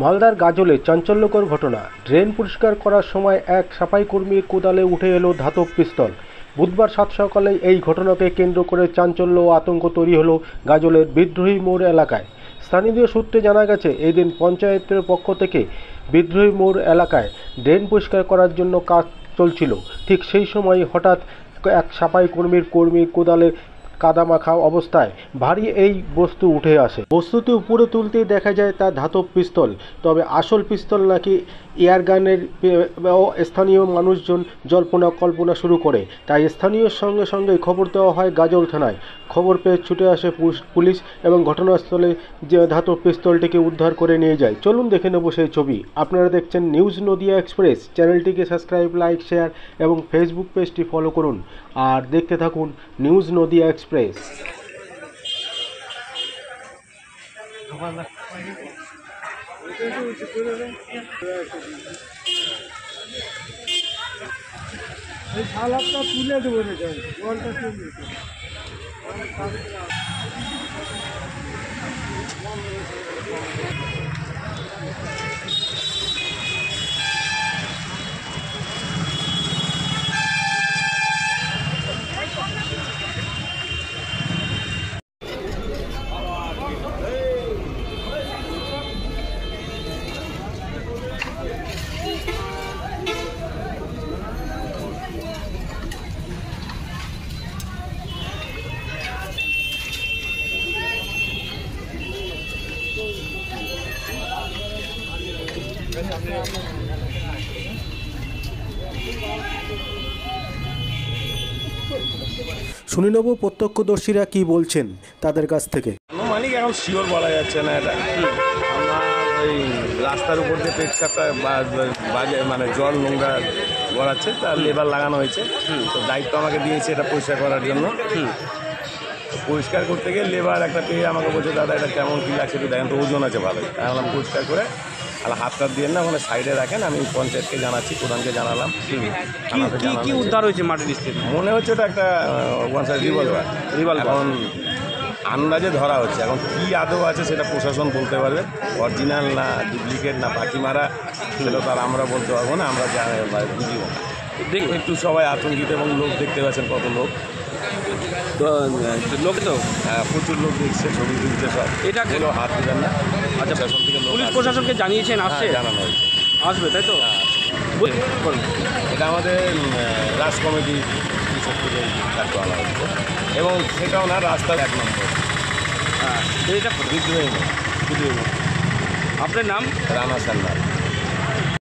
মালদার গাজলে চাঞ্চল্যকর ঘটনা। ড্রেন পরিষ্কার করার সময় এক সাফাই কর্মীর কোদালে উঠে এলো ধাতব পিস্তল। বুধবার সাত সকালে এই ঘটনাকে কেন্দ্র করে চাঞ্চল্য ও আতঙ্ক তৈরি হলো গাজলের বিদ্রোহী মোড় এলাকায়। স্থানীয় সূত্রে জানা গেছে, এই দিন পঞ্চায়েতের পক্ষ থেকে বিদ্রোহী মোড় এলাকায় ড্রেন পরিষ্কার করার জন্য কাজ চলছিল। ঠিক সেই সময় হঠাৎ এক সাফাই কর্মীর কোদালে কাদামাখা অবস্থায় ভারী এই বস্তু উঠে আসে। বস্তুটি উপরে তুলতেই দেখা যায় তা ধাতব পিস্তল, তবে আসল পিস্তল নাকি এয়ারগানের। স্থানীয় মানুষজন জল্পনা কল্পনা শুরু করে, তাই স্থানীয় সঙ্গে সঙ্গে খবর দেওয়া হয় গাজল থানায়। খবর পেয়ে ছুটে আসে পুলিশ এবং ঘটনাস্থলে যে ধাতব পিস্তলটিকে উদ্ধার করে নিয়ে যায়। চলুন দেখে নেব সেই ছবি। আপনারা দেখছেন নিউজ নদিয়া এক্সপ্রেস। চ্যানেলটিকে সাবস্ক্রাইব, লাইক, শেয়ার এবং ফেসবুক পেজটি ফলো করুন আর দেখতে থাকুন নিউজ নদিয়া এক্সপ্রেস। তুলে দেবো জলটা তুলে শুনে নেব প্রত্যক্ষদর্শীরা কি বলছেন তাদের কাছ থেকে। আনুমানিক এখন শিওর বলা যাচ্ছে না। এটা আমরা ওই রাস্তার উপর যে পেটসাপটা বাজে মানে জল নোংরা গড়াচ্ছে, তার লেবার লাগানো হয়েছে। তো দায়িত্ব আমাকে দিয়েছে এটা পরিষ্কার করার জন্য। পরিষ্কার করতে গিয়ে লেবার একটা পেয়ে আমাকে বলছে, দাদা এটা কেমন কী লাগছে একটু দেখেন তো, ওজন আছে ভালোই। আমি পরিষ্কার করে আর হাতটা দিয়ে না ওখানে সাইডে রাখেন, আমি পঞ্চায়েতকে জানাচ্ছি, প্রধানকে জানালাম। কি উদ্ধার হয়েছে মাটির স্থিতি? মনে হচ্ছে ওটা একটা ওয়ান সাইড রিভলভার। এখন আন্দাজে ধরা হচ্ছে, এখন কী আদৌ আছে সেটা প্রশাসন বলতে পারবে। অরিজিনাল না ডুপ্লিকেট না বাকি মারা, সেটা তার আমরা বলতে পারবো না, আমরা বুঝিও না। একটু সবাই আতঙ্কিত এবং লোক দেখতে পাচ্ছেন কত লোক। লোক তো হ্যাঁ, প্রচুর লোক দেখছে, ছবি তুলছে সব। এটা কেউ হাত দেবেন না। আচ্ছা, প্রশাসন থেকে পুলিশ প্রশাসনকে জানিয়েছেন? আসছে, জানানো হয়েছে, আসবে তাই তো? এটা আমাদের রাজ কমিটি থেকে ডাক্তার আনা হচ্ছে, এবং সেটাও না রাস্তার 1 নম্বর। হ্যাঁ, এটা বিদ্রোহী। আপনার নাম? রানা সান্যাল।